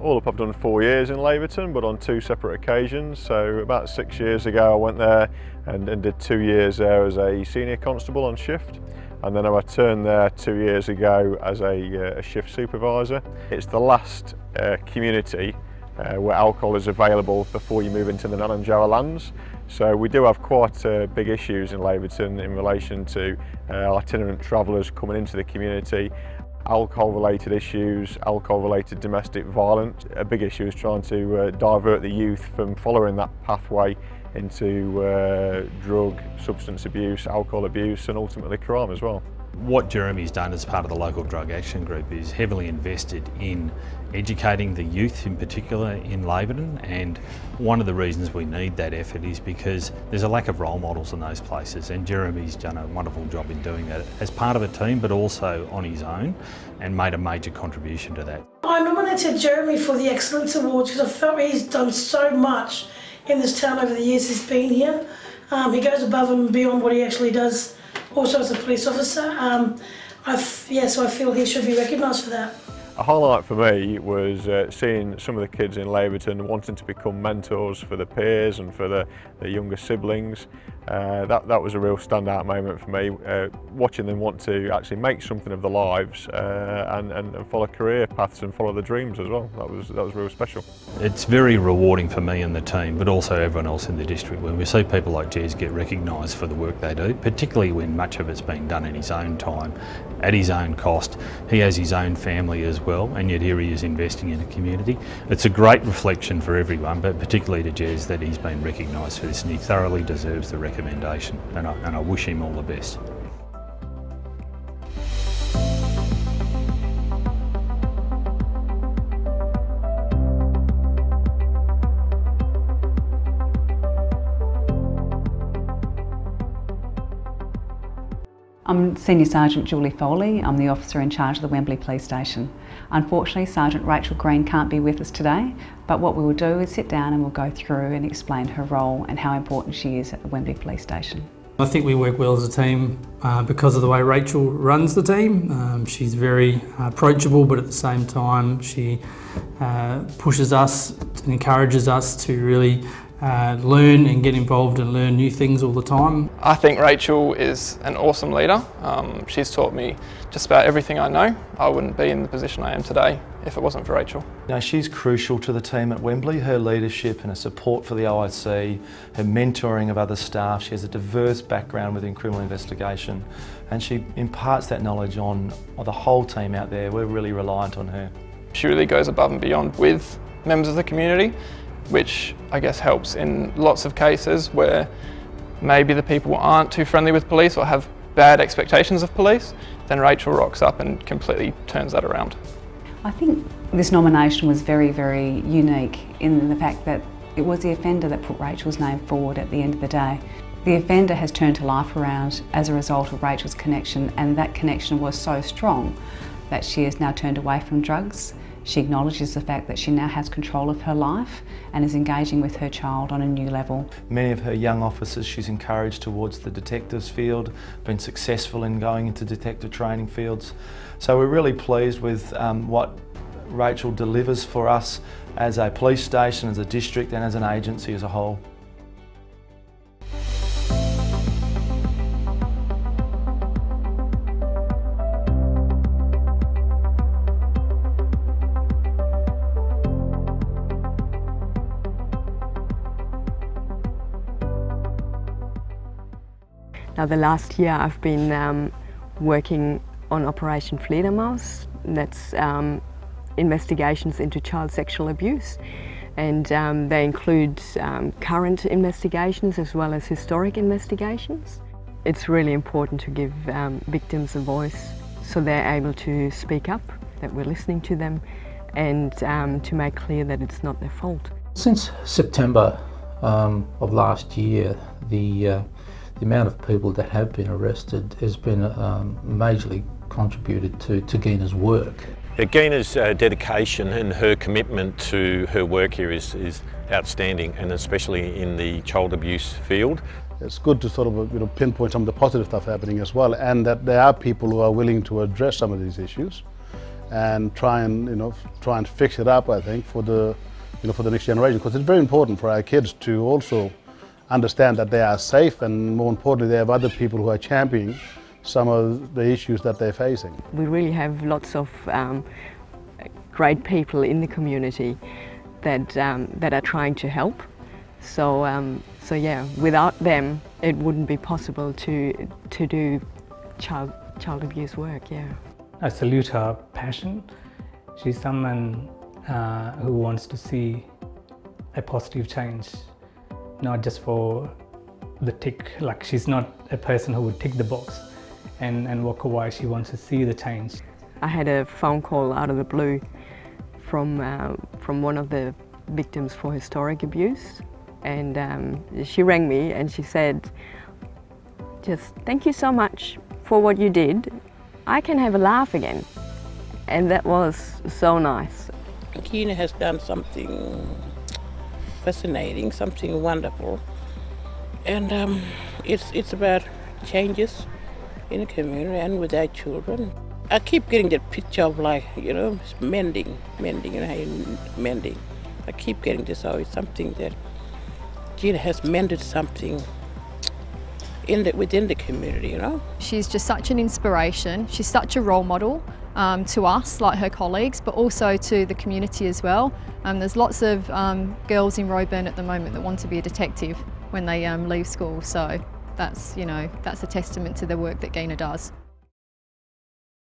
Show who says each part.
Speaker 1: All up I've done 4 years in Laverton, but on 2 separate occasions. So about 6 years ago I went there and did 2 years there as a senior constable on shift. And then I returned there 2 years ago as a shift supervisor. It's the last community where alcohol is available before you move into the Nananjara lands. So we do have quite big issues in Laverton in relation to itinerant travellers coming into the community. Alcohol related issues, alcohol related domestic violence. A big issue is trying to divert the youth from following that pathway into drug, substance abuse, alcohol abuse and ultimately crime as well.
Speaker 2: What Jeremy's done as part of the local drug action group is heavily invested in educating the youth in particular in Laverton, and one of the reasons we need that effort is because there's a lack of role models in those places, and Jeremy's done a wonderful job in doing that as part of a team but also on his own, and made a major contribution to that.
Speaker 3: I nominated Jeremy for the Excellence Award because I felt he's done so much in this town over the years he's been here. He goes above and beyond what he actually does also as a police officer. So I feel he should be recognised for that.
Speaker 1: A highlight for me was seeing some of the kids in Laverton wanting to become mentors for the peers and for the younger siblings. That was a real standout moment for me, watching them want to actually make something of their lives and follow career paths and follow their dreams as well. That was real special. It's very rewarding for me and the team, but also everyone else in the district, when we see people like Jez get recognised for the work they do, particularly when much of it's being done in his own time, at his own cost. He has his own family as well, and yet here he is investing in a community. It's a great reflection for everyone, but particularly to Jez, that he's been recognised for this, and he thoroughly deserves the recommendation, and I wish him all the best.
Speaker 4: I'm Senior Sergeant Julie Foley. I'm the officer in charge of the Wembley Police Station. Unfortunately, Sergeant Rachel Green can't be with us today, but what we will do is sit down and we'll go through and explain her role and how important she is at the Wembley Police Station.
Speaker 5: I think we work well as a team because of the way Rachel runs the team. She's very approachable, but at the same time she pushes us and encourages us to really learn and get involved and learn new things all the time.
Speaker 6: I think Rachel is an awesome leader. She's taught me just about everything I know. I wouldn't be in the position I am today if it wasn't for Rachel.
Speaker 7: You know, she's crucial to the team at Wembley. Her leadership and her support for the OIC, her mentoring of other staff. She has a diverse background within criminal investigation, and she imparts that knowledge on the whole team out there. We're really reliant on her.
Speaker 6: She really goes above and beyond with members of the community, which I guess helps in lots of cases where maybe the people aren't too friendly with police or have bad expectations of police. Then Rachel rocks up and completely turns that around.
Speaker 4: I think this nomination was very, very unique in the fact that it was the offender that put Rachel's name forward at the end of the day. The offender has turned her life around as a result of Rachel's connection, and that connection was so strong that she has now turned away from drugs. She acknowledges the fact that she now has control of her life and is engaging with her child on a new level.
Speaker 7: Many of her young officers she's encouraged towards the detectives field, been successful in going into detective training fields. So we're really pleased with what Rachel delivers for us as a police station, as a district and as an agency as a whole.
Speaker 8: Now, the last year I've been working on Operation Fledermaus, that's investigations into child sexual abuse, and they include current investigations as well as historic investigations. It's really important to give victims a voice so they're able to speak up, that we're listening to them, and to make clear that it's not their fault.
Speaker 9: Since September of last year, the amount of people that have been arrested has been majorly contributed to Gina's work.
Speaker 10: Gina's dedication and her commitment to her work here is outstanding, and especially in the child abuse field.
Speaker 11: It's good to sort of pinpoint some of the positive stuff happening as well, and that there are people who are willing to address some of these issues. and try and fix it up, I think, for the for the next generation, because it's very important for our kids to also understand that they are safe, and more importantly, they have other people who are championing some of the issues that they're facing.
Speaker 8: We really have lots of great people in the community that are trying to help. So yeah, without them, it wouldn't be possible to do child abuse work. Yeah.
Speaker 5: I salute her passion. She's someone who wants to see a positive change, not just for the tick. Like, she's not a person who would tick the box and walk away. She wants to see the change.
Speaker 8: I had a phone call out of the blue from one of the victims for historic abuse, and she rang me and she said, just thank you so much for what you did. I can have a laugh again. And that was so nice.
Speaker 12: Gina has done something fascinating, something wonderful. And it's about changes in the community and with our children. I keep getting that picture of, like, mending, mending. I keep getting this, oh, it's something that Gina has mended something within the community,
Speaker 13: She's just such an inspiration. She's such a role model to us, like her colleagues, but also to the community as well. There's lots of girls in Roebourne at the moment that want to be a detective when they leave school, so that's a testament to the work that Gina does.